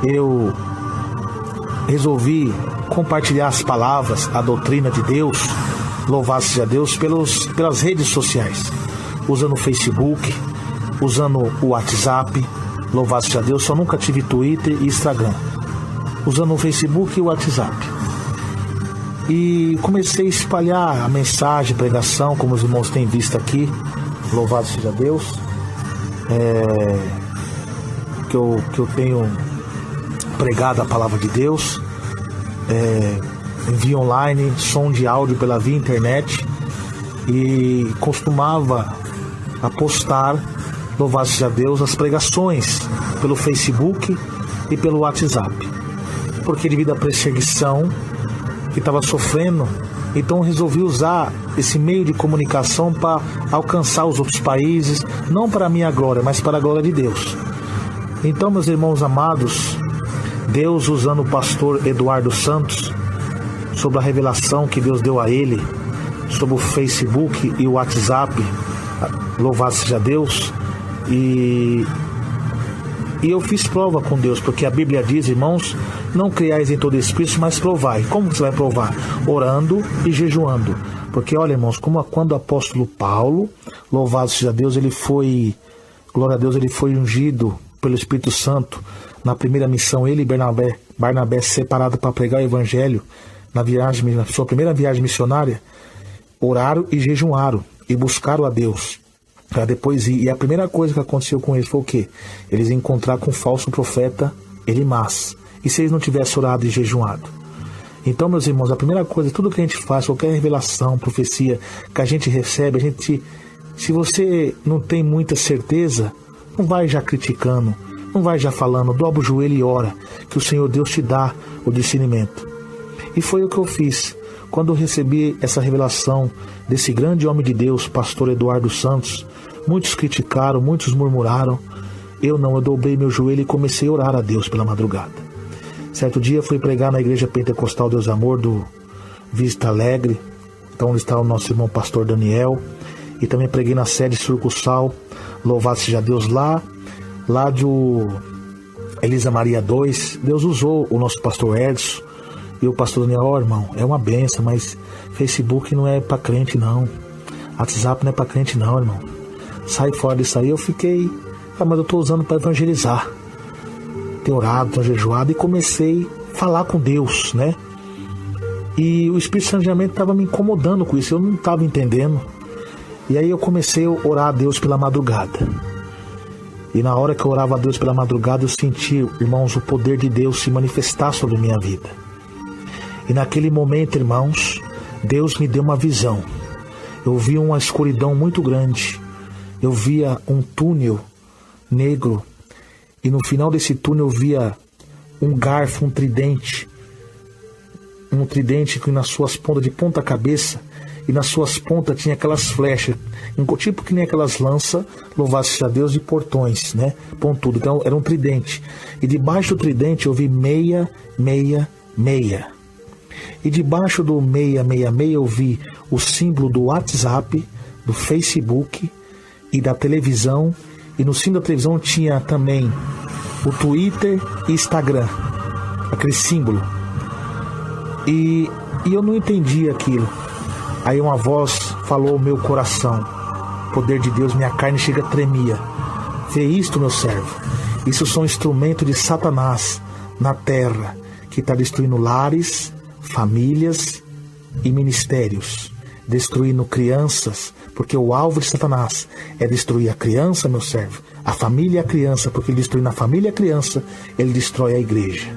eu resolvi compartilhar as palavras, a doutrina de Deus, louvado seja Deus, pelas redes sociais, usando o Facebook, usando o WhatsApp, louvado seja Deus. Só nunca tive Twitter e Instagram, usando o Facebook e o WhatsApp. E comecei a espalhar a mensagem, pregação, como os irmãos têm visto aqui, louvado seja Deus, que eu tenho pregado a palavra de Deus, envio online, som de áudio pela via internet, e costumava postar, louvado seja Deus, as pregações pelo Facebook e pelo WhatsApp, porque devido à perseguição que estava sofrendo, então resolvi usar esse meio de comunicação para alcançar os outros países, não para a minha glória, mas para a glória de Deus. Então, meus irmãos amados, Deus usando o pastor Eduardo Santos, sobre a revelação que Deus deu a ele, sobre o Facebook e o WhatsApp, louvado seja Deus, e eu fiz prova com Deus, porque a Bíblia diz, irmãos, não criais em todo espírito, mas provai. Como você vai provar? Orando e jejuando. Porque olha, irmãos, quando o apóstolo Paulo, louvado seja Deus, glória a Deus, ele foi ungido pelo Espírito Santo na primeira missão, ele e Barnabé separados para pregar o evangelho na sua primeira viagem missionária, oraram e jejuaram e buscaram a Deus para depois ir. E a primeira coisa que aconteceu com eles foi o quê? Eles encontraram com o falso profeta Elimas. E se eles não tivessem orado e jejuado? Então, meus irmãos, a primeira coisa, tudo que a gente faz, qualquer revelação, profecia que a gente recebe, se você não tem muita certeza, não vai já criticando, não vai já falando, dobra o joelho e ora, que o Senhor Deus te dá o discernimento. E foi o que eu fiz. Quando eu recebi essa revelação desse grande homem de Deus, pastor Eduardo Santos, muitos criticaram, muitos murmuraram. Eu dobrei meu joelho e comecei a orar a Deus pela madrugada. Certo dia fui pregar na igreja pentecostal Deus Amor do Vista Alegre, então onde está o nosso irmão pastor Daniel, e também preguei na sede Surcussal, louvado seja Deus, lá de Elisa Maria 2. Deus usou o nosso pastor Edson e o pastor Daniel. Irmão, é uma benção, mas Facebook não é para crente não, WhatsApp não é para crente não, irmão, sai fora disso aí. Eu fiquei, mas eu estou usando para evangelizar, ter orado, ter jejuado, e comecei a falar com Deus, né? E o Espírito Santo realmente estava me incomodando com isso, eu não estava entendendo. E aí eu comecei a orar a Deus pela madrugada. E na hora que eu orava a Deus pela madrugada, eu senti, irmãos, o poder de Deus se manifestar sobre a minha vida. E naquele momento, irmãos, Deus me deu uma visão. Eu vi uma escuridão muito grande. Eu via um túnel negro. E no final desse túnel eu via um garfo, um tridente. Um tridente que nas suas pontas, de ponta cabeça, e nas suas pontas tinha aquelas flechas, tipo que nem aquelas lanças, louvado seja Deus, de portões, né? Pontudo. Então era um tridente. E debaixo do tridente eu vi 666. E debaixo do 666 eu vi o símbolo do WhatsApp, do Facebook e da televisão. E no símbolo da televisão tinha também o Twitter e Instagram, aquele símbolo. E eu não entendi aquilo. Aí uma voz falou ao meu coração, poder de Deus, minha carne chega tremia. Vê isto, meu servo, isso são instrumentos de Satanás na terra, que está destruindo lares, famílias e ministérios, destruindo crianças, porque o alvo de Satanás é destruir a criança, meu servo, a família e a criança, porque ele destruindo a família e a criança, ele destrói a igreja.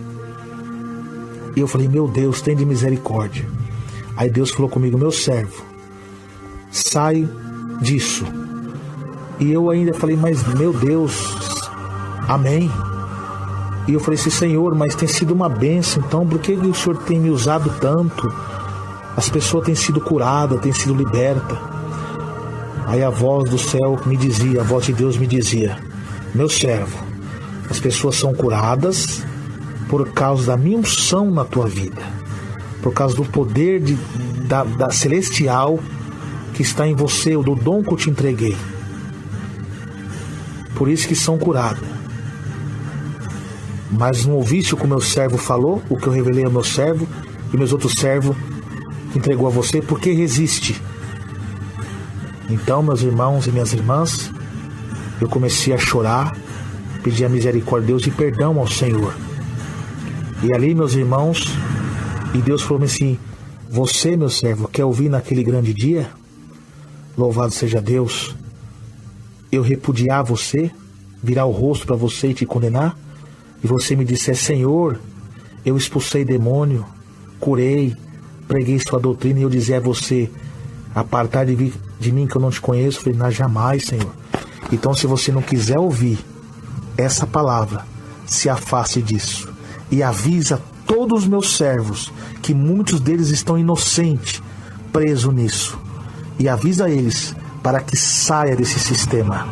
E eu falei, meu Deus, tem de misericórdia. Aí Deus falou comigo, meu servo, sai disso. E eu ainda falei, mas meu Deus, amém. E eu falei assim, Senhor, mas tem sido uma bênção, então por que o Senhor tem me usado tanto? As pessoas têm sido curadas, têm sido libertas. Aí a voz do céu me dizia, a voz de Deus me dizia, meu servo, as pessoas são curadas por causa da minha unção na tua vida, por causa do poder da celestial que está em você, do dom que eu te entreguei. Por isso que são curadas. mas não ouviste o que o meu servo falou, o que eu revelei ao meu servo e meus outros servos entregou a você, por que resiste? Então, meus irmãos e minhas irmãs, eu comecei a chorar, pedir a misericórdia de Deus e perdão ao Senhor. E ali, meus irmãos, e Deus falou assim: você, meu servo, quer ouvir naquele grande dia? Louvado seja Deus. Eu repudiar você, virar o rosto para você e te condenar? E você me disser: Senhor, eu expulsei demônio, curei, preguei sua doutrina, e eu dizer a você: apartar de mim que eu não te conheço? Eu falei: não, jamais, Senhor. Então, se você não quiser ouvir essa palavra, se afaste disso e avisa todos os meus servos, que muitos deles estão inocentes, presos nisso, e avisa eles para que saia desse sistema.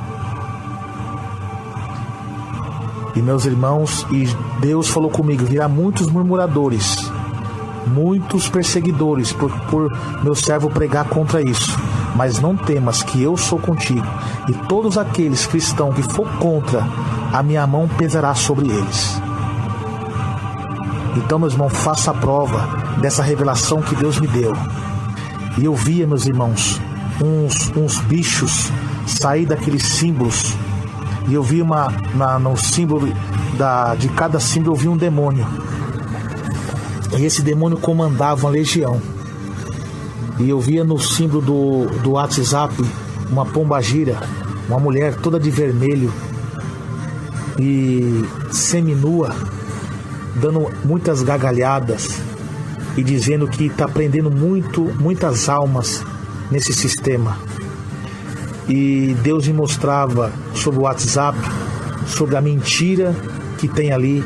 E meus irmãos, e Deus falou comigo: virá muitos murmuradores, muitos perseguidores por meu servo pregar contra isso, mas não temas, que eu sou contigo, e todos aqueles cristãos que for contra, a minha mão pesará sobre eles. Então, meus irmãos, faça a prova dessa revelação que Deus me deu. E eu via, meus irmãos, uns bichos sair daqueles símbolos, e eu vi no símbolo de cada símbolo eu vi um demônio, e esse demônio comandava uma legião. E eu via no símbolo do WhatsApp uma pombagira, uma mulher toda de vermelho e seminua, dando muitas gargalhadas e dizendo que está prendendo muitas almas nesse sistema. E Deus me mostrava sobre o WhatsApp, sobre a mentira que tem ali,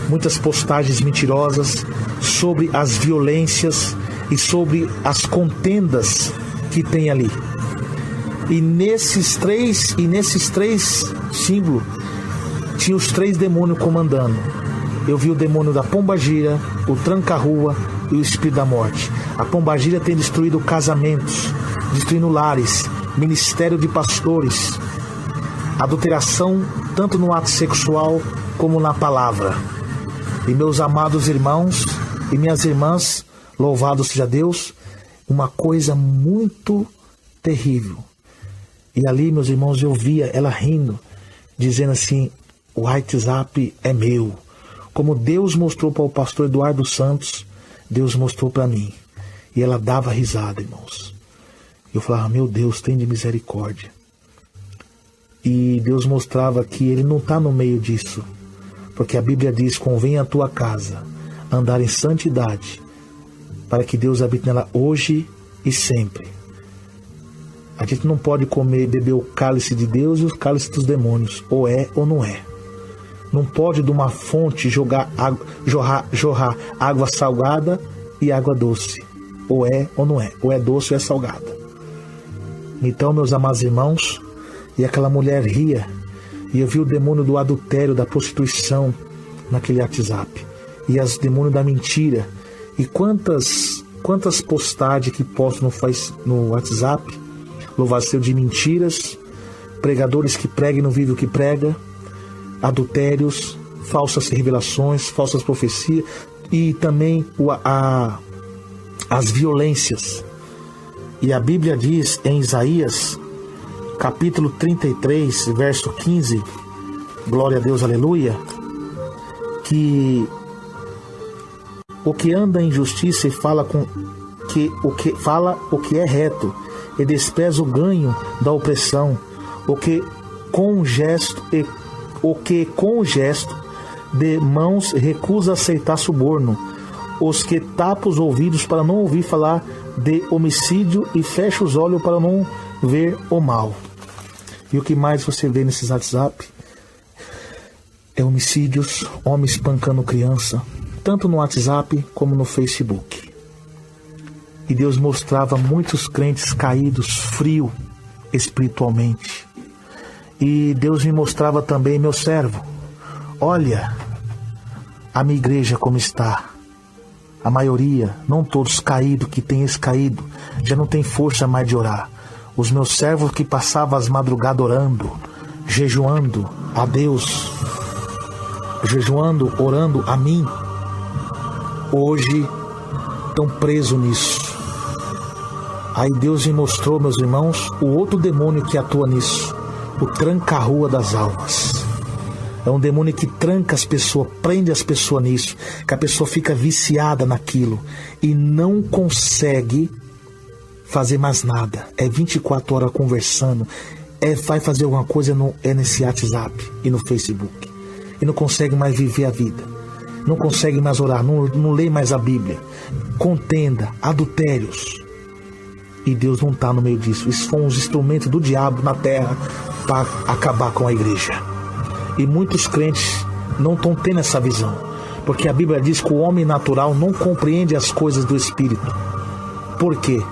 muitas postagens mentirosas, sobre as violências e sobre as contendas que tem ali. E nesses três símbolos tinha os 3 demônios comandando. Eu vi o demônio da pombagira, o tranca-rua e o espírito da morte. A pombagira tem destruído casamentos, destruindo lares, ministério de pastores, adulteração tanto no ato sexual como na palavra. E meus amados irmãos e minhas irmãs, louvado seja Deus, uma coisa muito terrível. E ali, meus irmãos, eu via ela rindo, dizendo assim: o WhatsApp é meu. Como Deus mostrou para o pastor Eduardo Santos, Deus mostrou para mim. E ela dava risada, irmãos. Eu falava: meu Deus, tem de misericórdia. E Deus mostrava que Ele não está no meio disso, porque a Bíblia diz: convém a tua casa andar em santidade, para que Deus habite nela hoje e sempre. A gente não pode comer e beber o cálice de Deus e o cálice dos demônios, ou é ou não é. Não pode de uma fonte jorrar água salgada e água doce, ou é ou não é, ou é doce ou é salgada. Então, meus amados irmãos, e aquela mulher ria, e eu vi o demônio do adultério, da prostituição naquele WhatsApp, e os demônios da mentira. E quantas postagens que postam no WhatsApp, louvado seja, de mentiras, pregadores que pregam e não vivem o que prega, adultérios, falsas revelações, falsas profecias, e também as violências. E a Bíblia diz em Isaías, capítulo 33, verso 15, glória a Deus, aleluia, que o que anda em justiça e fala o que é reto, e despreza o ganho da opressão, o que com gesto de mãos recusa aceitar suborno, os que tapa os ouvidos para não ouvir falar de homicídio e fecha os olhos para não ver o mal. E o que mais você vê nesses WhatsApp é homicídios, homens espancando criança, tanto no WhatsApp como no Facebook. E Deus mostrava muitos crentes caídos, frios espiritualmente. E Deus me mostrava também: meu servo, olha a minha igreja como está. A maioria, não todos, caído, que tem esse caído, já não tem força mais de orar. Os meus servos que passavam as madrugadas orando, jejuando a Deus, jejuando, orando a mim, hoje estão presos nisso. Aí Deus me mostrou, meus irmãos, o outro demônio que atua nisso, o tranca-rua das almas. É um demônio que tranca as pessoas, prende as pessoas nisso, que a pessoa fica viciada naquilo e não consegue fazer mais nada. É 24 horas conversando, vai fazer alguma coisa nesse WhatsApp e no Facebook. E não consegue mais viver a vida. Não consegue mais orar, não lê mais a Bíblia. Contenda, adultérios. E Deus não está no meio disso. Isso foi uns instrumentos do diabo na terra para acabar com a igreja. E muitos crentes não estão tendo essa visão. Porque a Bíblia diz que o homem natural não compreende as coisas do Espírito. Por quê?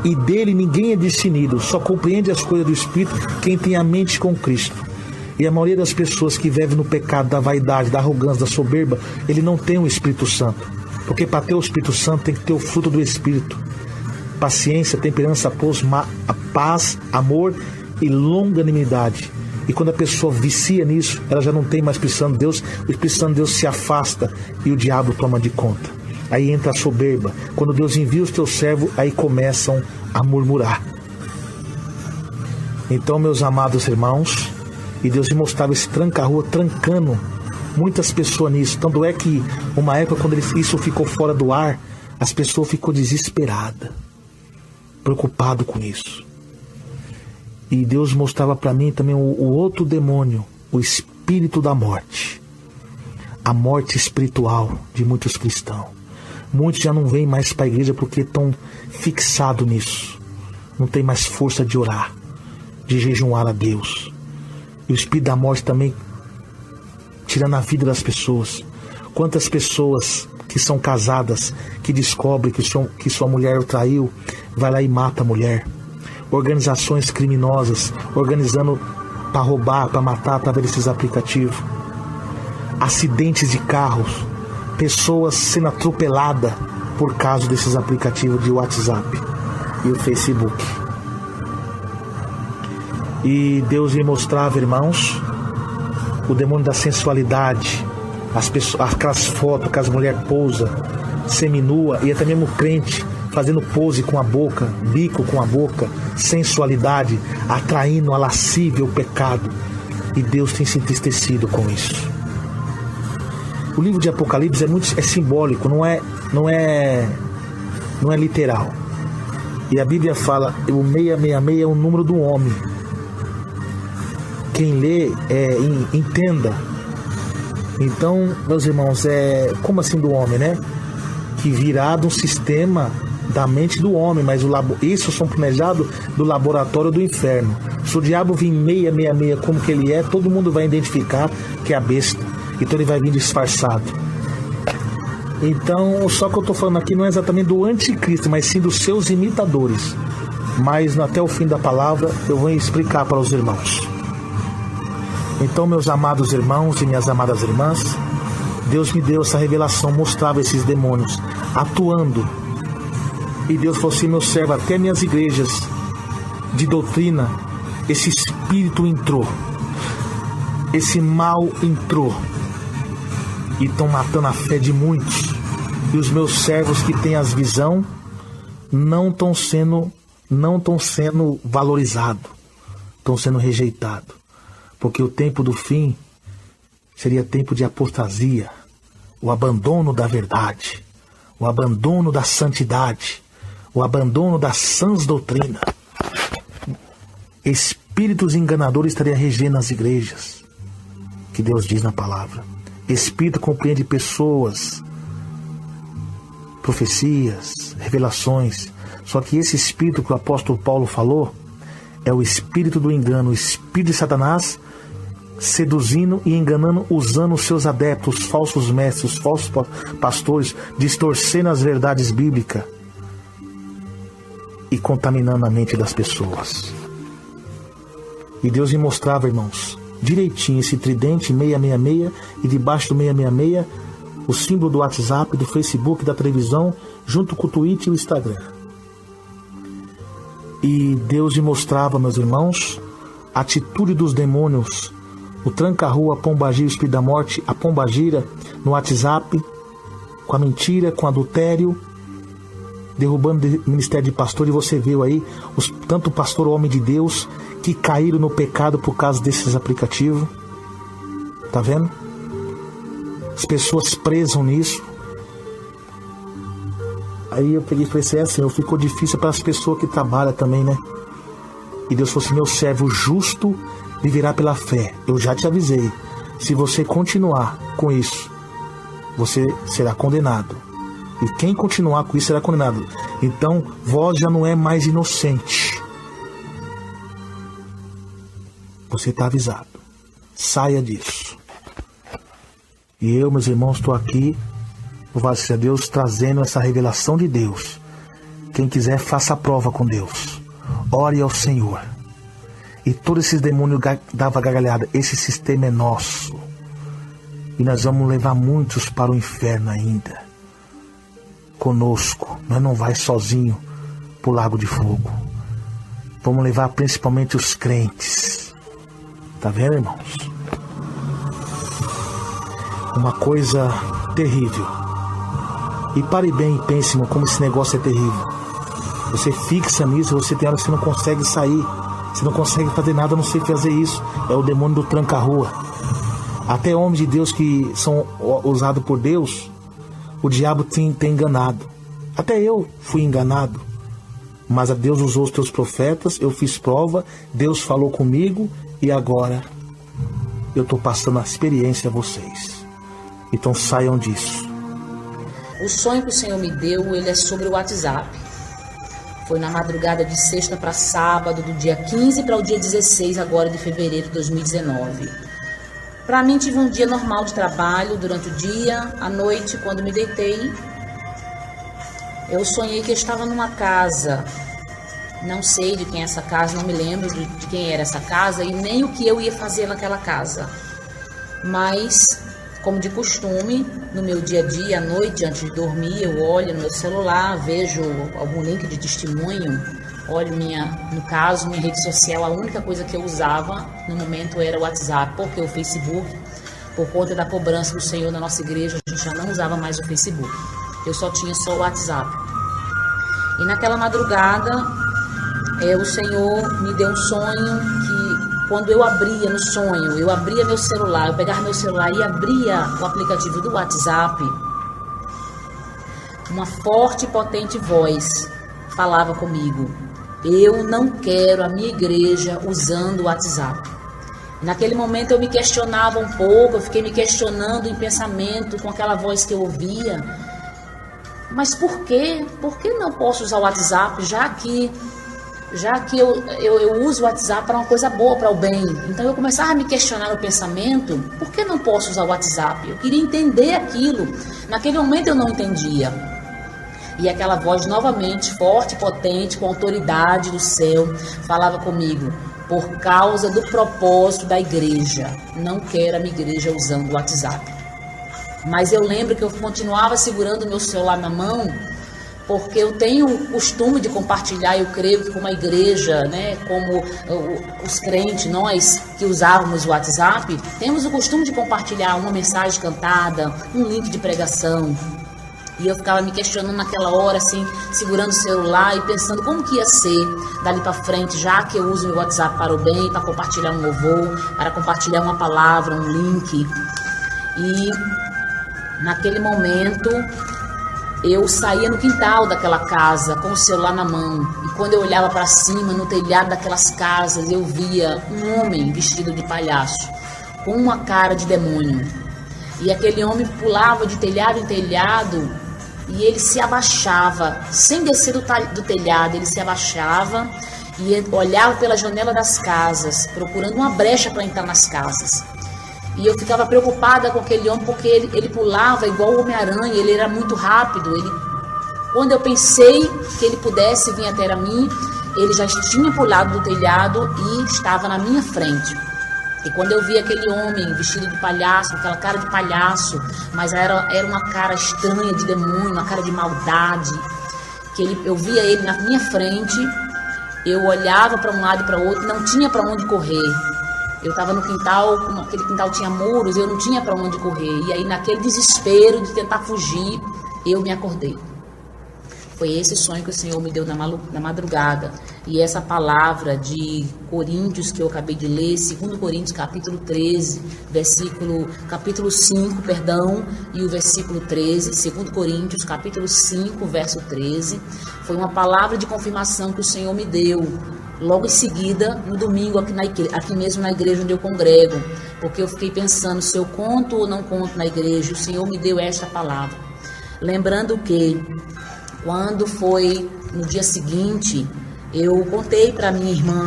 E dele ninguém é discernido, só compreende as coisas do Espírito quem tem a mente com Cristo. E a maioria das pessoas que vivem no pecado da vaidade, da arrogância, da soberba, ele não tem o Espírito Santo. Porque para ter o Espírito Santo tem que ter o fruto do Espírito. Paciência, temperança, paz, amor e longanimidade. E quando a pessoa vicia nisso, ela já não tem mais Espírito Santo de Deus, o Espírito Santo de Deus se afasta e o diabo toma de conta. Aí entra a soberba. Quando Deus envia os teus servos, aí começam a murmurar. Então, meus amados irmãos, e Deus me mostrava esse tranca-rua trancando muitas pessoas nisso. Tanto é que uma época quando isso ficou fora do ar, as pessoas ficou desesperadas, preocupado com isso. E Deus mostrava para mim também o outro demônio, o espírito da morte. A morte espiritual de muitos cristãos. Muitos já não vêm mais para a igreja porque estão fixados nisso. Não tem mais força de orar, de jejuar a Deus. E o espírito da morte também tirando a vida das pessoas. Quantas pessoas que são casadas, que descobrem que sua mulher o traiu, vai lá e mata a mulher. Organizações criminosas, organizando para roubar, para matar através desses aplicativos. Acidentes de carros, pessoas sendo atropeladas por causa desses aplicativos de WhatsApp e o Facebook. E Deus me mostrava, irmãos, o demônio da sensualidade, aquelas fotos que as mulheres pousam, seminua, e até mesmo crente fazendo pose com a boca, bico com a boca, sensualidade, atraindo a lascívia, o pecado. E Deus tem se entristecido com isso. O livro de Apocalipse é simbólico, não é literal. E a Bíblia fala, o 666 é o número do homem. Quem lê, entenda. Então, meus irmãos, como assim do homem, né? Que virado um sistema da mente do homem, mas isso são planejados do laboratório do inferno. Se o diabo vir 666 como que ele é, todo mundo vai identificar que é a besta. Então ele vai vir disfarçado. Então, só que eu estou falando aqui não é exatamente do anticristo, mas sim dos seus imitadores. Mas até o fim da palavra eu vou explicar para os irmãos. Então, meus amados irmãos e minhas amadas irmãs, Deus me deu essa revelação, mostrava esses demônios atuando. E Deus falou assim, meu servo, até minhas igrejas de doutrina, esse espírito entrou. Esse mal entrou. E estão matando a fé de muitos. E os meus servos que têm as visão não estão sendo valorizados. Estão sendo rejeitados. Porque o tempo do fim seria tempo de apostasia, o abandono da verdade, o abandono da santidade, o abandono das sãs doutrinas. Espíritos enganadores estariam regendo as igrejas, que Deus diz na palavra. Espírito compreende pessoas, profecias, revelações. Só que esse espírito que o apóstolo Paulo falou é o espírito do engano, o espírito de Satanás seduzindo e enganando, usando os seus adeptos, os falsos mestres, os falsos pastores, distorcendo as verdades bíblicas e contaminando a mente das pessoas. E Deus me mostrava, irmãos, direitinho esse tridente 666 e debaixo do 666 o símbolo do WhatsApp, do Facebook, da televisão, junto com o Twitter e o Instagram. E Deus me mostrava, meus irmãos, a atitude dos demônios o tranca-rua, a pombagira, o espírito da morte, a pombagira no WhatsApp, com a mentira, com o adultério, derrubando o ministério de pastor. E você viu aí, tanto o pastor, o homem de Deus, que caíram no pecado por causa desses aplicativos. Tá vendo? As pessoas presam nisso. Aí eu peguei e falei assim, Senhor, ficou difícil para as pessoas que trabalham também, né? E Deus falou assim, meu servo justo viverá pela fé. Eu já te avisei, se você continuar com isso, você será condenado. E quem continuar com isso será condenado. Então, vós já não é mais inocente. Você está avisado. Saia disso. E eu, meus irmãos, estou aqui, louvado seja Deus, trazendo essa revelação de Deus. Quem quiser, faça a prova com Deus. Ore ao Senhor. E todos esses demônios davam gargalhada. Esse sistema é nosso. E nós vamos levar muitos para o inferno ainda. Conosco. Nós não vai sozinho para o lago de fogo. Vamos levar principalmente os crentes. Tá vendo, irmãos? Uma coisa terrível. E pare bem e pense, irmão, como esse negócio é terrível. Você fixa nisso, você tem hora que você não consegue sair. Você não consegue fazer nada, não sei fazer isso. É o demônio do tranca-rua. Até homens de Deus que são usados por Deus, o diabo tem enganado. Até eu fui enganado. Mas a Deus usou os teus profetas, eu fiz prova, Deus falou comigo e agora eu estou passando a experiência a vocês. Então saiam disso. O sonho que o Senhor me deu, ele é sobre o WhatsApp. Foi na madrugada de sexta para sábado, do dia 15 para o dia 16 agora de fevereiro de 2019. Para mim, tive um dia normal de trabalho durante o dia. À noite, quando me deitei, eu sonhei que eu estava numa casa. Não sei de quem é essa casa, não me lembro de quem era essa casa e nem o que eu ia fazer naquela casa. Mas, como de costume, no meu dia a dia, à noite, antes de dormir, eu olho no meu celular, vejo algum link de testemunho, olho no caso, minha rede social, a única coisa que eu usava no momento era o WhatsApp, porque o Facebook, por conta da cobrança do Senhor na nossa igreja, a gente já não usava mais o Facebook. Eu só tinha o WhatsApp. E naquela madrugada, o Senhor me deu um sonho que, quando eu abria no sonho, eu abria meu celular, eu pegava meu celular e abria o aplicativo do WhatsApp, uma forte e potente voz falava comigo: eu não quero a minha igreja usando o WhatsApp. Naquele momento eu me questionava um pouco, eu fiquei me questionando em pensamento com aquela voz que eu ouvia. Mas por quê? Por que não posso usar o WhatsApp, já que eu uso o WhatsApp para uma coisa boa, para o bem? Então eu começava a me questionar no pensamento: por que não posso usar o WhatsApp? Eu queria entender aquilo. Naquele momento eu não entendia. E aquela voz novamente, forte, potente, com autoridade do céu, falava comigo: por causa do propósito da igreja, não quero a minha igreja usando o WhatsApp. Mas eu lembro que eu continuava segurando o meu celular na mão, porque eu tenho o costume de compartilhar. Eu creio que como a igreja, né, como os crentes, nós que usávamos o WhatsApp, temos o costume de compartilhar uma mensagem cantada, um link de pregação. E eu ficava me questionando naquela hora, assim, segurando o celular e pensando como que ia ser dali para frente, já que eu uso o WhatsApp para o bem, para compartilhar um louvor, para compartilhar uma palavra, um link. E naquele momento eu saía no quintal daquela casa com o celular na mão, e quando eu olhava para cima, no telhado daquelas casas, eu via um homem vestido de palhaço, com uma cara de demônio. E aquele homem pulava de telhado em telhado e ele se abaixava, sem descer do telhado, ele se abaixava e olhava pela janela das casas, procurando uma brecha para entrar nas casas. E eu ficava preocupada com aquele homem, porque ele pulava igual o Homem-Aranha, ele era muito rápido. Quando eu pensei que ele pudesse vir até a mim, ele já tinha pulado do telhado e estava na minha frente. E quando eu vi aquele homem vestido de palhaço, aquela cara de palhaço, mas era uma cara estranha de demônio, uma cara de maldade, eu via ele na minha frente, eu olhava para um lado e para o outro, não tinha para onde correr. Eu estava no quintal, aquele quintal tinha muros, eu não tinha para onde correr. E aí, naquele desespero de tentar fugir, eu me acordei. Foi esse sonho que o Senhor me deu na madrugada. E essa palavra de Coríntios que eu acabei de ler, 2 Coríntios capítulo 13, capítulo 5, e o versículo 13, 2 Coríntios capítulo 5, verso 13, foi uma palavra de confirmação que o Senhor me deu. Logo em seguida, no domingo, aqui mesmo na igreja onde eu congrego, porque eu fiquei pensando se eu conto ou não conto na igreja, o Senhor me deu esta palavra. Lembrando que, quando foi no dia seguinte, eu contei para minha irmã,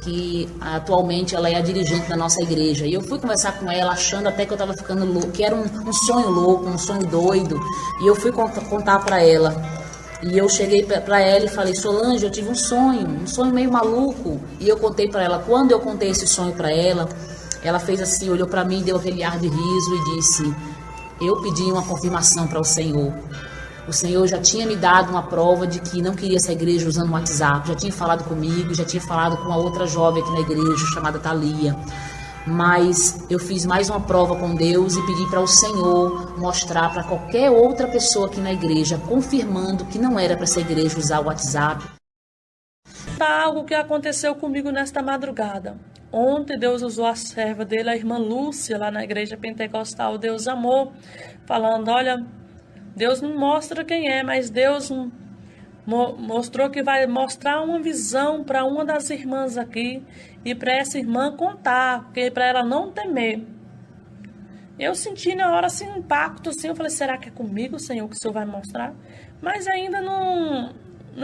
que atualmente ela é a dirigente da nossa igreja, e eu fui conversar com ela achando até que eu estava ficando louco, que era um sonho louco, um sonho doido, e eu fui contar para ela. E eu cheguei para ela e falei: Solange, eu tive um sonho meio maluco. E eu contei para ela. Quando eu contei esse sonho para ela, ela fez assim, olhou para mim, deu aquele ar de riso e disse: eu pedi uma confirmação para o Senhor. O Senhor já tinha me dado uma prova de que não queria essa igreja usando o WhatsApp. Já tinha falado comigo, já tinha falado com a outra jovem aqui na igreja, chamada Thalia. Mas eu fiz mais uma prova com Deus e pedi para o Senhor mostrar para qualquer outra pessoa aqui na igreja, confirmando que não era para essa igreja usar o WhatsApp. Algo que aconteceu comigo nesta madrugada. Ontem Deus usou a serva dele, a irmã Lúcia, lá na igreja pentecostal. Deus amou, falando: olha, Deus não mostra quem é, mas Deus mostrou que vai mostrar uma visão para uma das irmãs aqui e para essa irmã contar, para ela não temer. Eu senti na hora assim um impacto, assim, eu falei: será que é comigo, Senhor, que o Senhor vai mostrar? Mas ainda não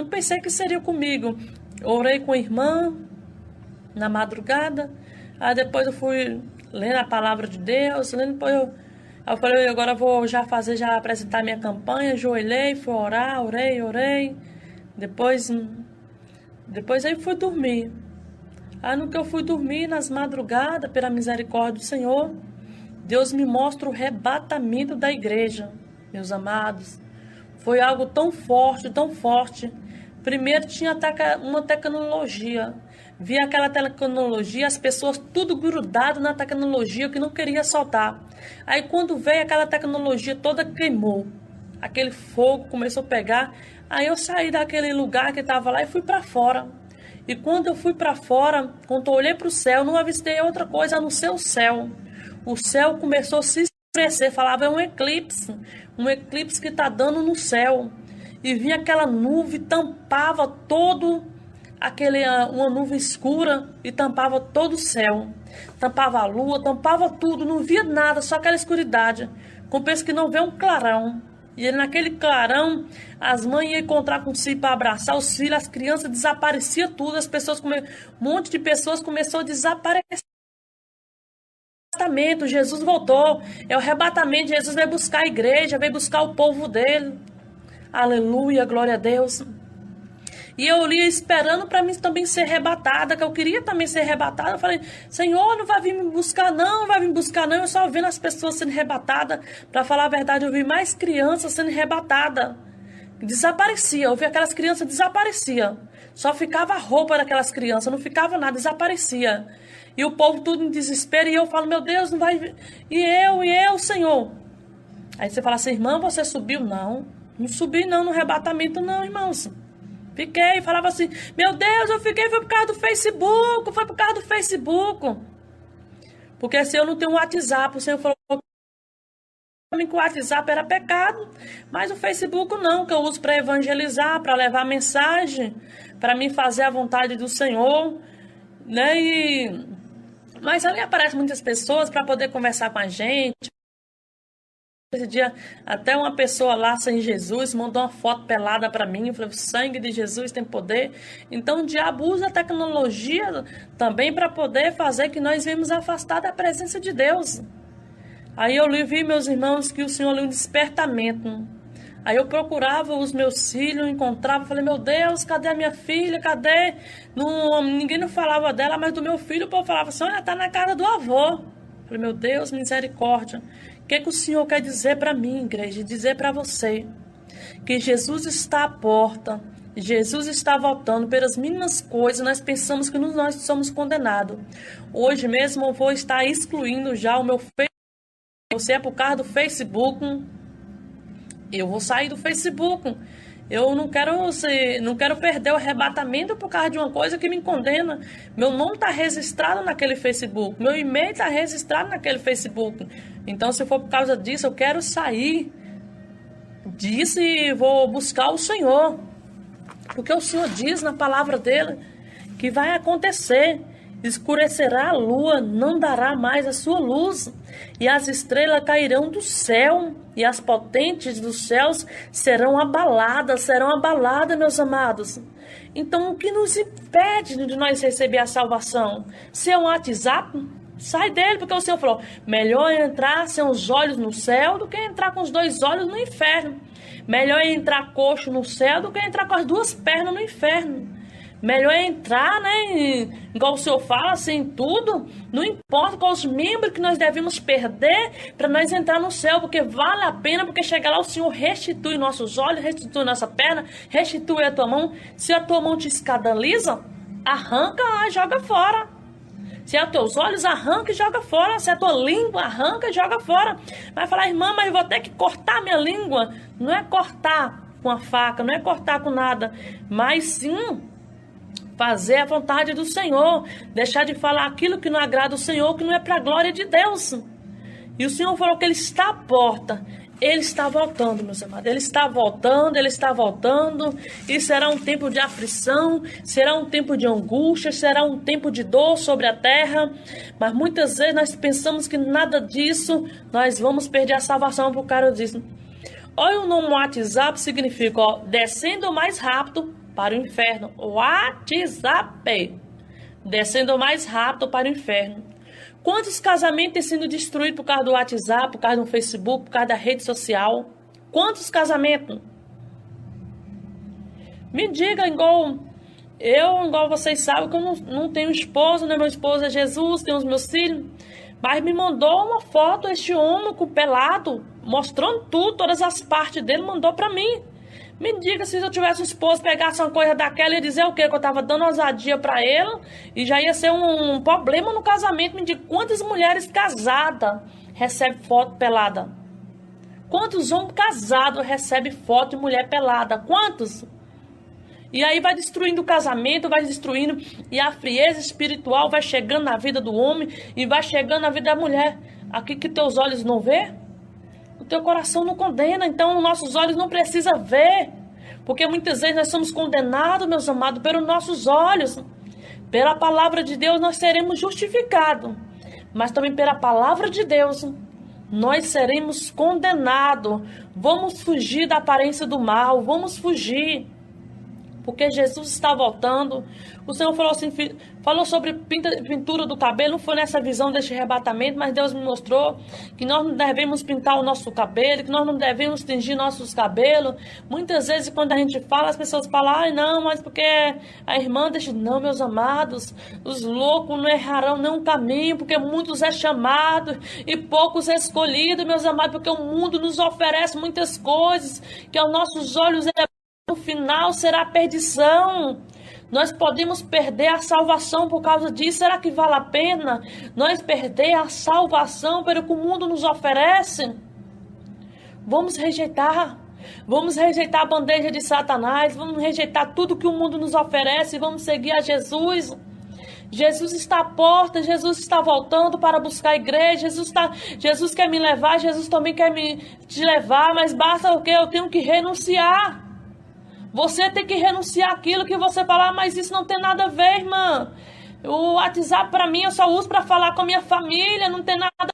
pensei que seria comigo. Orei com a irmã na madrugada, aí depois eu fui lendo a palavra de Deus, depois eu falei: agora eu vou já apresentar minha campanha. Ajoelhei, fui orar, orei. Depois aí fui dormir. Aí no que eu fui dormir, nas madrugadas, pela misericórdia do Senhor, Deus me mostra o arrebatamento da igreja, meus amados. Foi algo tão forte, tão forte. Primeiro tinha uma tecnologia. Vi aquela tecnologia, as pessoas tudo grudado na tecnologia que não queria soltar. Aí quando veio aquela tecnologia toda queimou. Aquele fogo começou a pegar. Aí eu saí daquele lugar que estava lá e fui para fora. E quando eu fui para fora, quando eu olhei para o céu, não avistei outra coisa a não ser o céu. O céu começou a se escurecer, falava: é um eclipse que está dando no céu. E vinha aquela nuvem, tampava todo uma nuvem escura e tampava todo o céu. Tampava a lua, tampava tudo, não via nada, só aquela escuridade. Compensa que não vê um clarão. E naquele clarão, as mães iam encontrar com os filhos para abraçar os filhos, as crianças desapareciam tudo, um monte de pessoas começou a desaparecer. Jesus voltou, é o arrebatamento. Jesus veio buscar a igreja, veio buscar o povo dele. Aleluia, glória a Deus. E eu li esperando para mim também ser arrebatada, que eu queria também ser arrebatada. Eu falei: Senhor, não vai vir me buscar não, Eu só vendo as pessoas sendo arrebatadas. Para falar a verdade, eu vi mais crianças sendo arrebatadas. Desaparecia, eu vi aquelas crianças desaparecia. Só ficava a roupa daquelas crianças, não ficava nada, desaparecia. E o povo tudo em desespero, e eu falo: meu Deus, não vai... E eu, Senhor? Aí você fala assim: irmã, você subiu? Não subi não no arrebatamento não, irmãos. Fiquei, falava assim: meu Deus, eu fiquei, foi por causa do Facebook. Porque se eu não tenho um WhatsApp, o Senhor falou que o WhatsApp era pecado, mas o Facebook não, que eu uso para evangelizar, para levar mensagem, para mim fazer a vontade do Senhor, né? Mas ali aparecem muitas pessoas para poder conversar com a gente. Esse dia, até uma pessoa lá sem Jesus mandou uma foto pelada para mim. Eu falei: o sangue de Jesus tem poder. Então o diabo usa a tecnologia também para poder fazer que nós venhamos afastar da presença de Deus. Aí eu vi, meus irmãos, que o Senhor deu um despertamento. Aí eu procurava os meus filhos, encontrava, falei: meu Deus, cadê a minha filha? Cadê? Ninguém não falava dela, mas do meu filho o povo falava assim: olha, tá na casa do avô. Falei: meu Deus, misericórdia. O que o Senhor quer dizer para mim, igreja? Dizer para você que Jesus está à porta, Jesus está voltando pelas mínimas coisas, nós pensamos que nós somos condenados. Hoje mesmo eu vou estar excluindo já o meu Facebook. Você é por causa do Facebook, eu vou sair do Facebook. Eu não quero perder o arrebatamento por causa de uma coisa que me condena. Meu nome está registrado naquele Facebook, meu e-mail está registrado naquele Facebook. Então, se for por causa disso, eu quero sair disso e vou buscar o Senhor. Porque o Senhor diz na palavra dele que vai acontecer. Escurecerá a lua, não dará mais a sua luz, e as estrelas cairão do céu, e as potentes dos céus serão abaladas, meus amados. Então, o que nos impede de nós receber a salvação? Se é um WhatsApp, sai dele, porque o Senhor falou, melhor entrar sem os olhos no céu do que entrar com os 2 olhos no inferno. Melhor entrar coxo no céu do que entrar com as 2 pernas no inferno. Melhor é entrar, igual o Senhor fala, assim, tudo. Não importa quais membros que nós devemos perder para nós entrar no céu, porque vale a pena, porque chegar lá o Senhor restitui nossos olhos, restitui nossa perna, restitui a tua mão. Se a tua mão te escandaliza, arranca lá e joga fora. Se é os teus olhos, arranca e joga fora. Se é a tua língua, arranca e joga fora. Vai falar, irmã, mas eu vou ter que cortar minha língua. Não é cortar com a faca, não é cortar com nada, mas sim fazer a vontade do Senhor, deixar de falar aquilo que não agrada o Senhor, que não é para a glória de Deus. E o Senhor falou que Ele está à porta, Ele está voltando, meus amados, Ele está voltando, e será um tempo de aflição, será um tempo de angústia, será um tempo de dor sobre a terra, mas muitas vezes nós pensamos que nada disso, nós vamos perder a salvação por causa disso. Olha, o nome WhatsApp significa, descendo mais rápido para o inferno. WhatsApp. Descendo mais rápido para o inferno. Quantos casamentos têm sido destruídos por causa do WhatsApp, por causa do Facebook, por causa da rede social? Quantos casamentos? Me diga, igual vocês sabem que eu não tenho esposo, né? Meu esposo é Jesus, tenho os meus filhos. Mas me mandou uma foto, este homem com pelado, mostrando tudo, todas as partes dele, mandou para mim. Me diga, se eu tivesse um esposo, pegasse uma coisa daquela e dizer o quê? Que eu estava dando ousadia para ele e já ia ser um problema no casamento. Me diga, quantas mulheres casadas recebem foto pelada? Quantos homens casados recebem foto de mulher pelada? Quantos? E aí vai destruindo o casamento, vai destruindo, e a frieza espiritual vai chegando na vida do homem e vai chegando na vida da mulher. Aqui que teus olhos não vê, o teu coração não condena, então os nossos olhos não precisam ver, porque muitas vezes nós somos condenados, meus amados, pelos nossos olhos. Pela palavra de Deus nós seremos justificados, mas também pela palavra de Deus nós seremos condenados. Vamos fugir da aparência do mal, vamos fugir, porque Jesus está voltando. O Senhor falou assim, falou sobre pintura do cabelo, não foi nessa visão deste arrebatamento, mas Deus me mostrou que nós não devemos pintar o nosso cabelo, que nós não devemos tingir nossos cabelos. Muitas vezes quando a gente fala, as pessoas falam, ai não, mas porque a irmã deixa... Não, meus amados, os loucos não errarão nenhum caminho, porque muitos é chamado e poucos é escolhido, meus amados, porque o mundo nos oferece muitas coisas, que aos nossos olhos no final será a perdição. Nós podemos perder a salvação por causa disso. Será que vale a pena nós perder a salvação pelo que o mundo nos oferece? Vamos rejeitar a bandeja de Satanás, vamos rejeitar tudo que o mundo nos oferece e vamos seguir a Jesus. Jesus está à porta, Jesus está voltando para buscar a igreja, Jesus quer me levar, Jesus também quer te levar, mas basta o que? Eu tenho que renunciar. Você tem que renunciar àquilo que você fala, mas isso não tem nada a ver, irmã. O WhatsApp para mim eu só uso para falar com a minha família, não tem nada a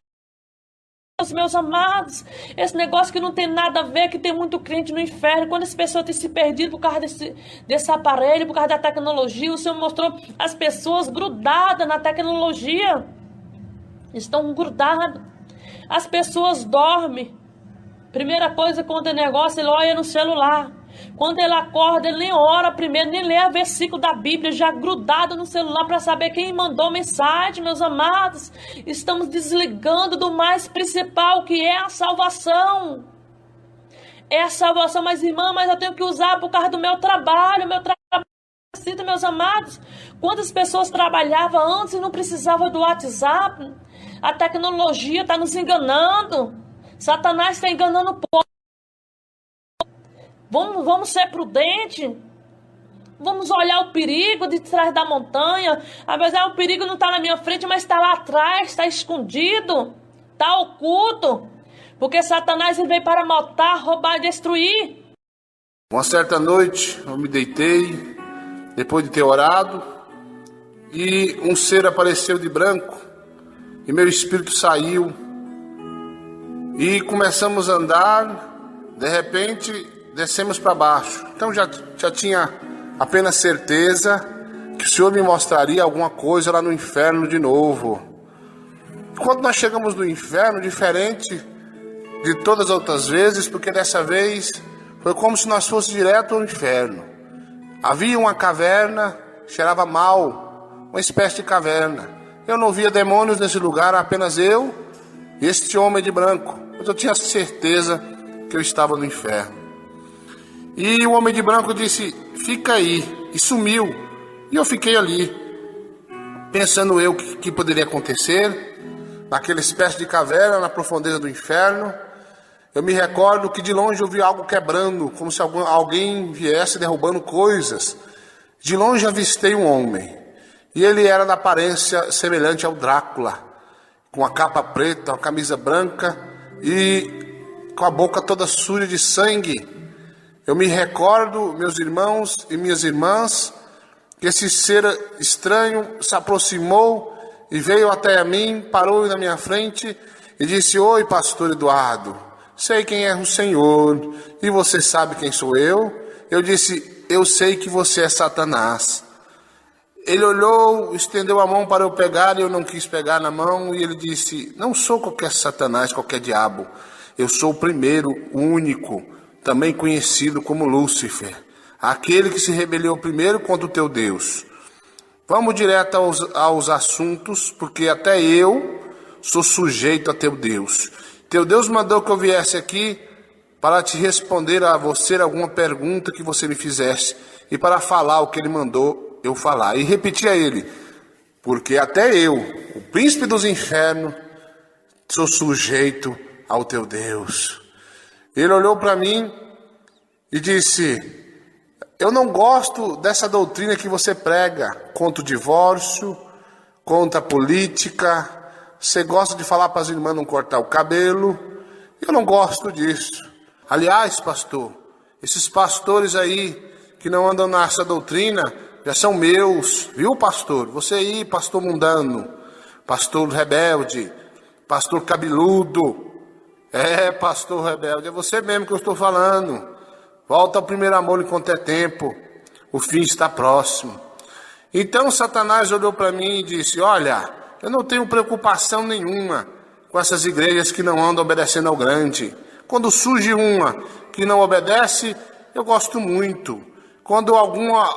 ver, meus amados. Esse negócio que não tem nada a ver, que tem muito crente no inferno. Quando as pessoas têm se perdido por causa desse aparelho, por causa da tecnologia, o Senhor mostrou as pessoas grudadas na tecnologia. Estão grudadas. As pessoas dormem. Primeira coisa, quando é negócio, ele olha no celular. Quando ele acorda, ele nem ora primeiro, nem lê a versículo da Bíblia, já grudado no celular para saber quem mandou mensagem, meus amados. Estamos desligando do mais principal, que é a salvação. é a salvação. Mas irmã, mas eu tenho que usar por causa do meu trabalho, necessito, meus amados. Quantas pessoas trabalhavam antes e não precisavam do WhatsApp? A tecnologia está nos enganando. Satanás está enganando o povo. Vamos ser prudentes. Vamos olhar o perigo de trás da montanha. Apesar o perigo não está na minha frente, mas está lá atrás, está escondido, está oculto. Porque Satanás veio para matar, roubar e destruir. Uma certa noite eu me deitei, depois de ter orado, e um ser apareceu de branco, e meu espírito saiu, e começamos a andar. De repente descemos para baixo. Então já tinha apenas certeza que o Senhor me mostraria alguma coisa lá no inferno de novo. Quando nós chegamos no inferno, diferente de todas as outras vezes, porque dessa vez foi como se nós fôssemos direto ao inferno. Havia uma caverna, cheirava mal, uma espécie de caverna. Eu não via demônios nesse lugar, apenas eu e este homem de branco. Mas eu tinha certeza que eu estava no inferno. E o homem de branco disse: fica aí, e sumiu. E eu fiquei ali, pensando eu o que poderia acontecer naquela espécie de caverna, na profundeza do inferno. Eu me recordo que de longe eu vi algo quebrando, como se alguém viesse derrubando coisas. De longe avistei um homem, e ele era da aparência semelhante ao Drácula, com a capa preta, uma camisa branca e com a boca toda suja de sangue. Eu me recordo, meus irmãos e minhas irmãs, que esse ser estranho se aproximou e veio até a mim, parou na minha frente e disse: oi, pastor Eduardo, sei quem é o Senhor, e você sabe quem sou eu? Eu disse: eu sei que você é Satanás. Ele olhou, estendeu a mão para eu pegar, e eu não quis pegar na mão, e ele disse: não sou qualquer Satanás, qualquer diabo, eu sou o primeiro, o único, também conhecido como Lúcifer, aquele que se rebelou primeiro contra o teu Deus. Vamos direto aos assuntos, porque até eu sou sujeito a teu Deus. Teu Deus mandou que eu viesse aqui para te responder a você alguma pergunta que você me fizesse e para falar o que ele mandou eu falar. E repetir a ele: porque até eu, o príncipe dos infernos, sou sujeito ao teu Deus. Ele olhou para mim e disse: eu não gosto dessa doutrina que você prega contra o divórcio, contra a política. Você gosta de falar para as irmãs não cortar o cabelo. Eu não gosto disso. Aliás, pastor, esses pastores aí que não andam nessa doutrina já são meus, viu, pastor? Você aí, pastor mundano, pastor rebelde, pastor cabeludo. É, pastor rebelde, é você mesmo que eu estou falando. Volta ao primeiro amor enquanto é tempo, o fim está próximo. Então Satanás olhou para mim e disse: olha, eu não tenho preocupação nenhuma com essas igrejas que não andam obedecendo ao grande. Quando surge uma que não obedece, eu gosto muito. Quando alguma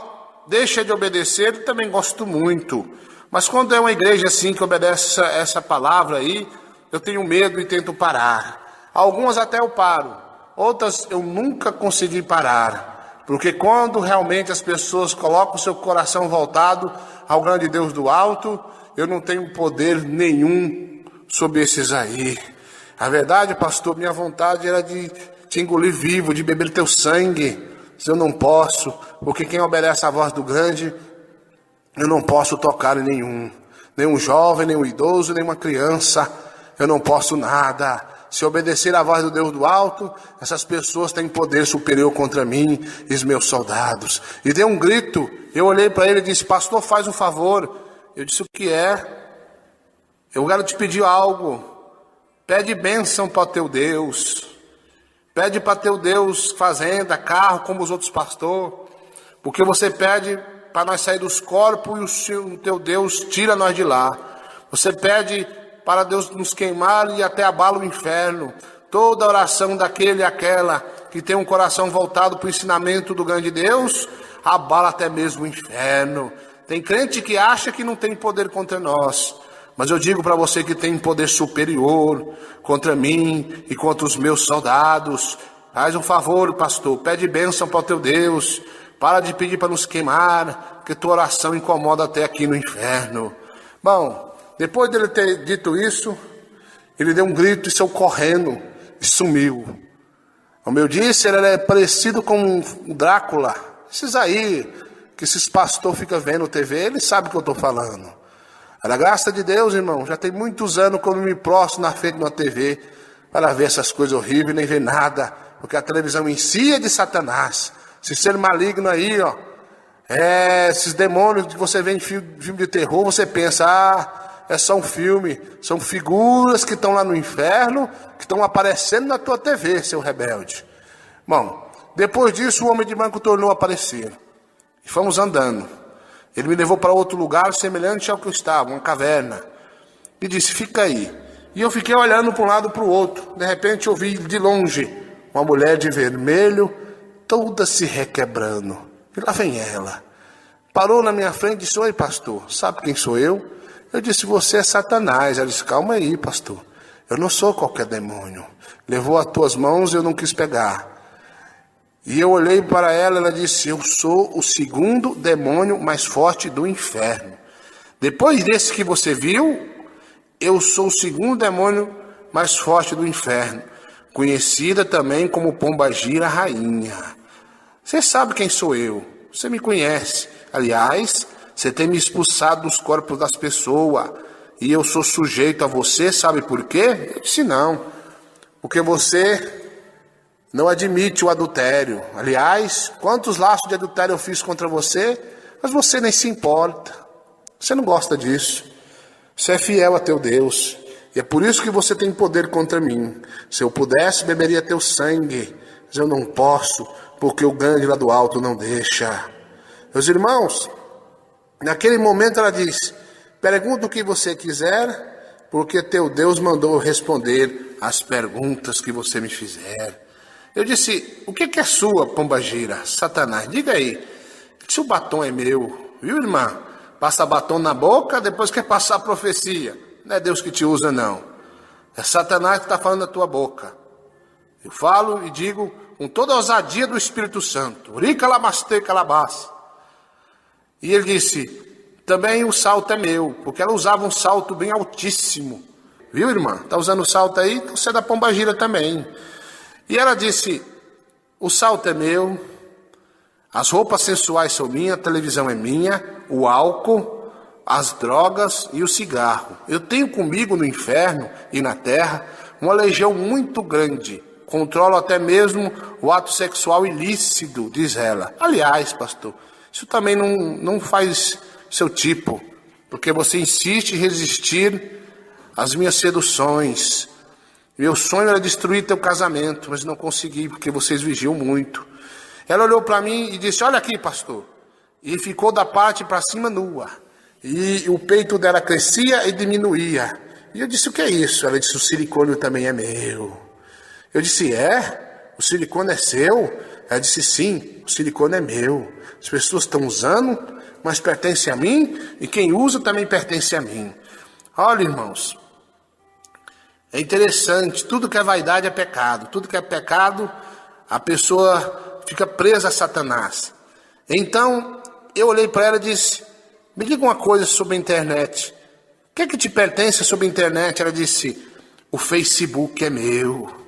deixa de obedecer, eu também gosto muito. Mas quando é uma igreja assim que obedece essa palavra aí, eu tenho medo e tento parar. Algumas até eu paro, outras eu nunca consegui parar. Porque quando realmente as pessoas colocam o seu coração voltado ao grande Deus do alto, eu não tenho poder nenhum sobre esses aí. A verdade, pastor, minha vontade era de te engolir vivo, de beber teu sangue. Mas eu não posso, porque quem obedece à voz do grande, eu não posso tocar em nenhum. Nem um jovem, nem um idoso, nem uma criança. Eu não posso nada. Se obedecer à voz do Deus do alto, essas pessoas têm poder superior contra mim e os meus soldados. E dei um grito. Eu olhei para ele e disse: pastor, faz um favor. Eu disse: o que é? Eu quero te pedir algo. Pede bênção para teu Deus. Pede para teu Deus fazenda, carro, como os outros pastores. Porque você pede para nós sair dos corpos e o teu Deus tira nós de lá. Você pede para Deus nos queimar e até abala o inferno. Toda oração daquele e aquela que tem um coração voltado para o ensinamento do grande Deus, abala até mesmo o inferno. Tem crente que acha que não tem poder contra nós. Mas eu digo para você que tem poder superior contra mim e contra os meus soldados. Faz um favor, pastor, pede bênção para o teu Deus. Para de pedir para nos queimar, porque tua oração incomoda até aqui no inferno. Bom, depois dele ter dito isso, ele deu um grito e saiu correndo e sumiu. Como eu disse, ele é parecido com um Drácula. Esses aí, que esses pastores ficam vendo TV, eles sabem o que eu estou falando. Pela graça de Deus, irmão, já tem muitos anos que eu não me prostro na frente de uma TV para ver essas coisas horríveis, nem ver nada, porque a televisão em si é de Satanás. Esse ser maligno aí, ó, esses demônios que você vê em filme de terror, você pensa, é só um filme, são figuras que estão lá no inferno, que estão aparecendo na tua TV, seu rebelde. Bom, depois disso o homem de branco tornou a aparecer, e fomos andando. Ele me levou para outro lugar semelhante ao que eu estava, uma caverna, e disse, fica aí. E eu fiquei olhando para um lado e para o outro. De repente eu vi de longe uma mulher de vermelho, toda se requebrando. E lá vem ela. Parou na minha frente e disse, oi pastor, sabe quem sou eu? Eu disse, você é Satanás. Ela disse, calma aí pastor, eu não sou qualquer demônio. Levou as tuas mãos e eu não quis pegar. E eu olhei para ela, ela disse, eu sou o segundo demônio mais forte do inferno. Depois desse que você viu, eu sou o segundo demônio mais forte do inferno, conhecida também como Pombagira Rainha. Você sabe quem sou eu, você me conhece. Aliás, você tem me expulsado dos corpos das pessoas, e eu sou sujeito a você, sabe por quê? Eu disse não, porque você não admite o adultério. Aliás, quantos laços de adultério eu fiz contra você, mas você nem se importa, você não gosta disso. Você é fiel a teu Deus, e é por isso que você tem poder contra mim. Se eu pudesse, beberia teu sangue, mas eu não posso, porque o gangue lá do alto não deixa. Meus irmãos, naquele momento ela diz, pergunta o que você quiser, porque teu Deus mandou responder as perguntas que você me fizer. Eu disse, o que é sua, Pombagira? Satanás, diga aí, se o batom é meu, viu irmã? Passa batom na boca, depois quer passar a profecia. Não é Deus que te usa, não. É Satanás que está falando na tua boca. Eu falo e digo com toda a ousadia do Espírito Santo. Rica lamastei calabás. E ele disse, também o salto é meu, porque ela usava um salto bem altíssimo. Viu, irmã? Está usando o salto aí? Você é da Pombagira também. E ela disse, o salto é meu, as roupas sensuais são minhas, a televisão é minha, o álcool, as drogas e o cigarro. Eu tenho comigo no inferno e na terra uma legião muito grande. Controlo até mesmo o ato sexual ilícito, diz ela. Aliás, pastor, isso também não faz seu tipo, porque você insiste em resistir às minhas seduções. Meu sonho era destruir teu casamento, mas não consegui, porque vocês vigiam muito. Ela olhou para mim e disse, olha aqui, pastor. E ficou da parte para cima nua. E o peito dela crescia e diminuía. E eu disse, o que é isso? Ela disse, o silicone também é meu. Eu disse, é? O silicone é seu? Ela disse, sim, o silicone é meu. As pessoas estão usando, mas pertence a mim, e quem usa também pertence a mim. Olha, irmãos, é interessante, tudo que é vaidade é pecado. Tudo que é pecado, a pessoa fica presa a Satanás. Então, eu olhei para ela e disse, me diga uma coisa sobre a internet. O que é que te pertence sobre a internet? Ela disse, o Facebook é meu.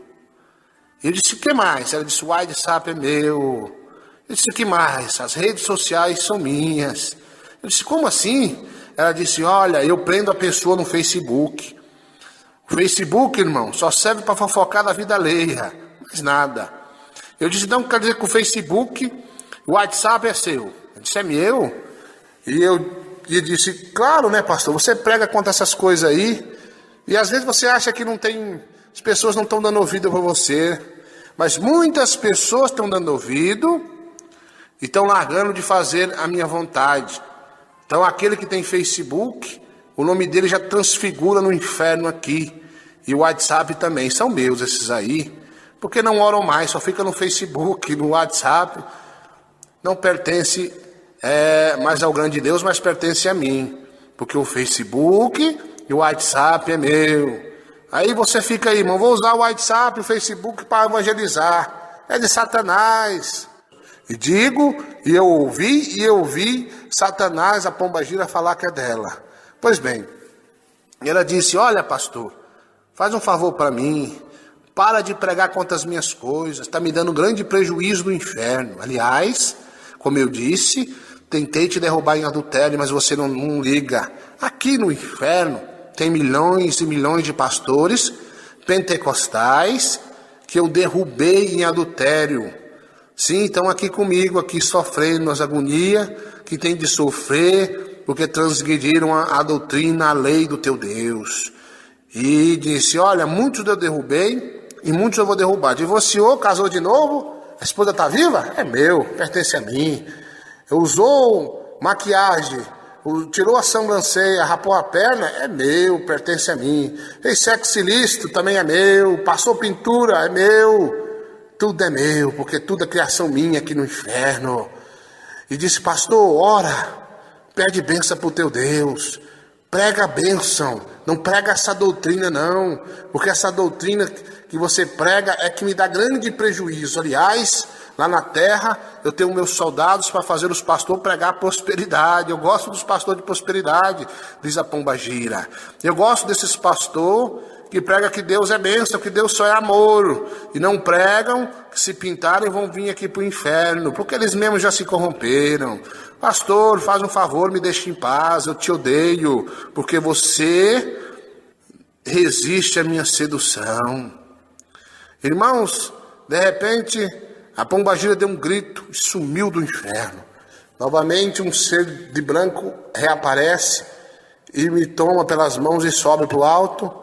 Eu disse, o que mais? Ela disse, o WhatsApp é meu. Eu disse, o que mais? As redes sociais são minhas. Eu disse, como assim? Ela disse, olha, eu prendo a pessoa no Facebook. O Facebook, irmão, só serve para fofocar da vida alheia, mais nada. Eu disse, não quer dizer que o Facebook, o WhatsApp é seu. Eu disse, é meu? E disse, claro, né, pastor, você prega contra essas coisas aí, e às vezes você acha que não tem, as pessoas não estão dando ouvido para você, mas muitas pessoas estão dando ouvido e estão largando de fazer a minha vontade. Então aquele que tem Facebook, o nome dele já transfigura no inferno aqui, e o WhatsApp também, são meus esses aí, porque não oram mais, só fica no Facebook, no WhatsApp, não pertence mais ao grande Deus, mas pertence a mim, porque o Facebook e o WhatsApp é meu. Aí você fica aí, irmão, vou usar o WhatsApp e o Facebook para evangelizar. é de Satanás. E digo, e eu ouvi Satanás, a pombagira, falar que é dela. Pois bem, ela disse, olha pastor, faz um favor para mim, para de pregar contra as minhas coisas, está me dando grande prejuízo no inferno. Aliás, como eu disse, tentei te derrubar em adultério, mas você não liga. Aqui no inferno tem milhões e milhões de pastores pentecostais que eu derrubei em adultério. Sim, estão aqui comigo, aqui sofrendo as agonias que tem de sofrer, porque transgrediram a doutrina, a lei do teu Deus. E disse, olha, muitos eu derrubei e muitos eu vou derrubar. Divorciou, casou de novo, a esposa está viva? É meu, pertence a mim. Usou maquiagem, tirou a sobrancelha, rapou a perna, é meu, pertence a mim. Fez sexo ilícito, também é meu. Passou pintura, é meu. Tudo é meu, porque tudo é criação minha aqui no inferno. E disse, pastor, ora, pede bênção para o teu Deus. Prega a bênção, não prega essa doutrina não. Porque essa doutrina que você prega é que me dá grande prejuízo. Aliás, lá na terra, eu tenho meus soldados para fazer os pastores pregar prosperidade. Eu gosto dos pastores de prosperidade, diz a pombagira. Eu gosto desses pastores que pregam que Deus é bênção, que Deus só é amor. E não pregam que se pintarem vão vir aqui para o inferno, porque eles mesmos já se corromperam. Pastor, faz um favor, me deixe em paz, eu te odeio, porque você resiste à minha sedução. Irmãos, de repente, a pombagira deu um grito e sumiu do inferno. Novamente um ser de branco reaparece e me toma pelas mãos e sobe para o alto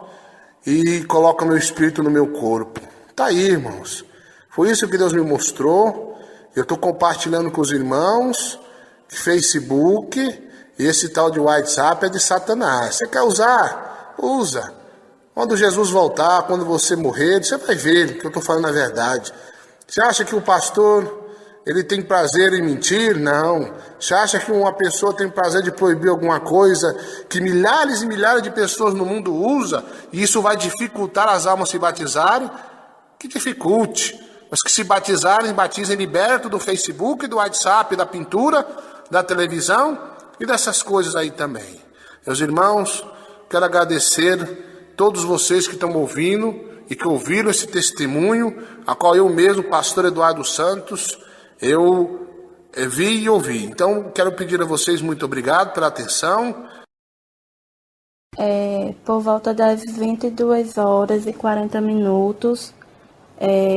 e coloca meu espírito no meu corpo. Tá aí, irmãos. Foi isso que Deus me mostrou. Eu estou compartilhando com os irmãos. Facebook e esse tal de WhatsApp é de Satanás. Você quer usar? Usa. Quando Jesus voltar, quando você morrer, você vai ver que eu estou falando a verdade. Você acha que o pastor ele tem prazer em mentir? Não. Você acha que uma pessoa tem prazer de proibir alguma coisa que milhares e milhares de pessoas no mundo usam e isso vai dificultar as almas se batizarem? Que dificulte. Mas que se batizarem, batizem liberto do Facebook, do WhatsApp, da pintura, da televisão e dessas coisas aí também. Meus irmãos, quero agradecer todos vocês que estão ouvindo e que ouviram esse testemunho, a qual eu mesmo, pastor Eduardo Santos, eu vi e ouvi. Então, quero pedir a vocês muito obrigado pela atenção. Por volta das 22h40,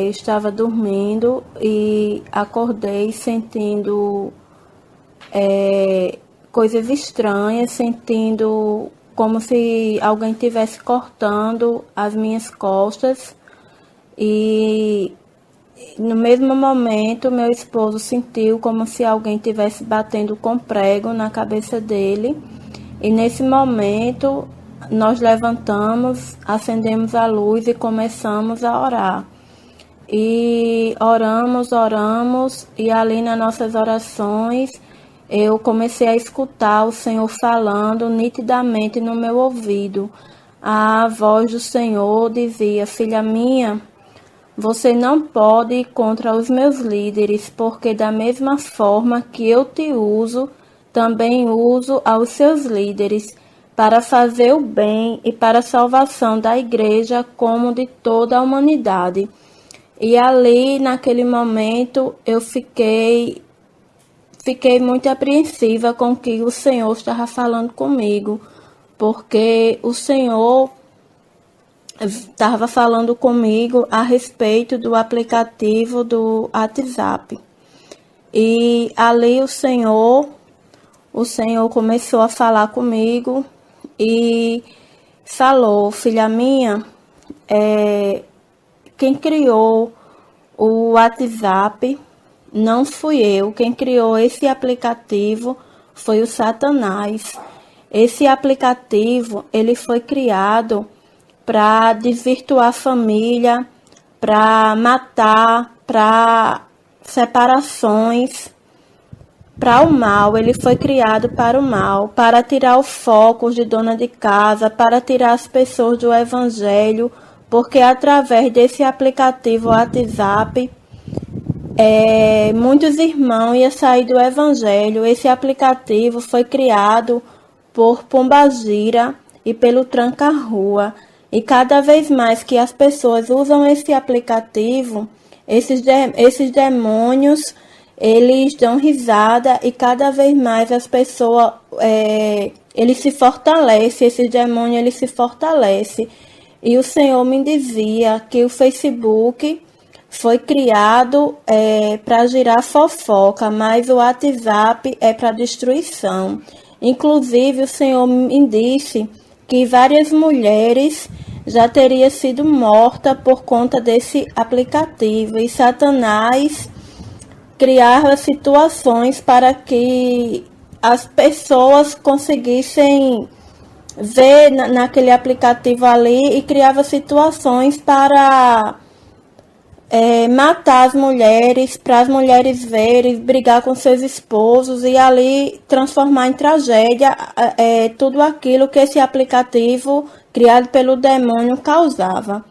estava dormindo e acordei sentindo coisas estranhas, sentindo como se alguém estivesse cortando as minhas costas e no mesmo momento meu esposo sentiu como se alguém estivesse batendo com prego na cabeça dele e nesse momento nós levantamos, acendemos a luz e começamos a orar. E oramos e ali nas nossas orações eu comecei a escutar o Senhor falando nitidamente no meu ouvido. A voz do Senhor dizia: filha minha, você não pode ir contra os meus líderes, porque da mesma forma que eu te uso, também uso aos seus líderes, para fazer o bem e para a salvação da igreja como de toda a humanidade. E ali, naquele momento, eu fiquei muito apreensiva com o que o Senhor estava falando comigo, porque o Senhor estava falando comigo a respeito do aplicativo do WhatsApp. E ali o Senhor começou a falar comigo e falou: filha minha, quem criou o WhatsApp não fui eu. Quem criou esse aplicativo foi o Satanás. Esse aplicativo ele foi criado para desvirtuar a família, para matar, para separações, para o mal. Ele foi criado para o mal, para tirar o foco de dona de casa, para tirar as pessoas do evangelho, porque através desse aplicativo WhatsApp muitos irmãos iam sair do Evangelho. Esse aplicativo foi criado por Pombagira e pelo Tranca-Rua. E cada vez mais que as pessoas usam esse aplicativo, esses demônios, eles dão risada e cada vez mais as pessoas, eles se fortalecem, esses demônios, eles se fortalecem. E o Senhor me dizia que o Facebook foi criado para girar fofoca, mas o WhatsApp é para destruição. Inclusive, o Senhor me disse que várias mulheres já teriam sido mortas por conta desse aplicativo. E Satanás criava situações para que as pessoas conseguissem ver naquele aplicativo ali e criava situações para matar as mulheres, para as mulheres verem, brigar com seus esposos e ali transformar em tragédia tudo aquilo que esse aplicativo criado pelo demônio causava.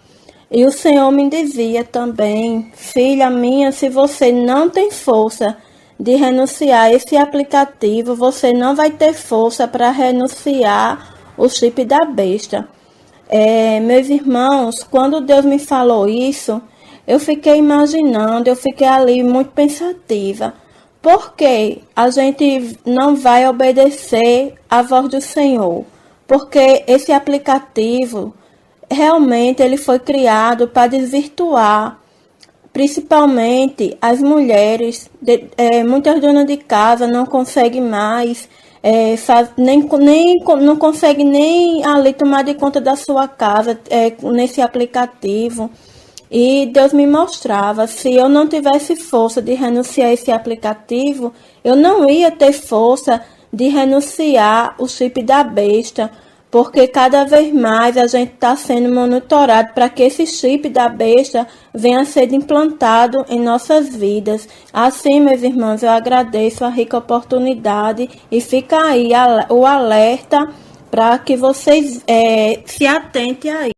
E o Senhor me dizia também: filha minha, se você não tem força de renunciar a esse aplicativo, você não vai ter força para renunciar o chip da besta. Meus irmãos, quando Deus me falou isso, eu fiquei imaginando, eu fiquei ali muito pensativa. Por que a gente não vai obedecer à voz do Senhor? Porque esse aplicativo, realmente, ele foi criado para desvirtuar, principalmente as mulheres. Muitas donas de casa não conseguem mais, não conseguem nem ali tomar de conta da sua casa nesse aplicativo. E Deus me mostrava, se eu não tivesse força de renunciar a esse aplicativo, eu não ia ter força de renunciar o chip da besta, porque cada vez mais a gente está sendo monitorado para que esse chip da besta venha a ser implantado em nossas vidas. Assim, meus irmãos, eu agradeço a rica oportunidade e fica aí o alerta para que vocês se atentem aí.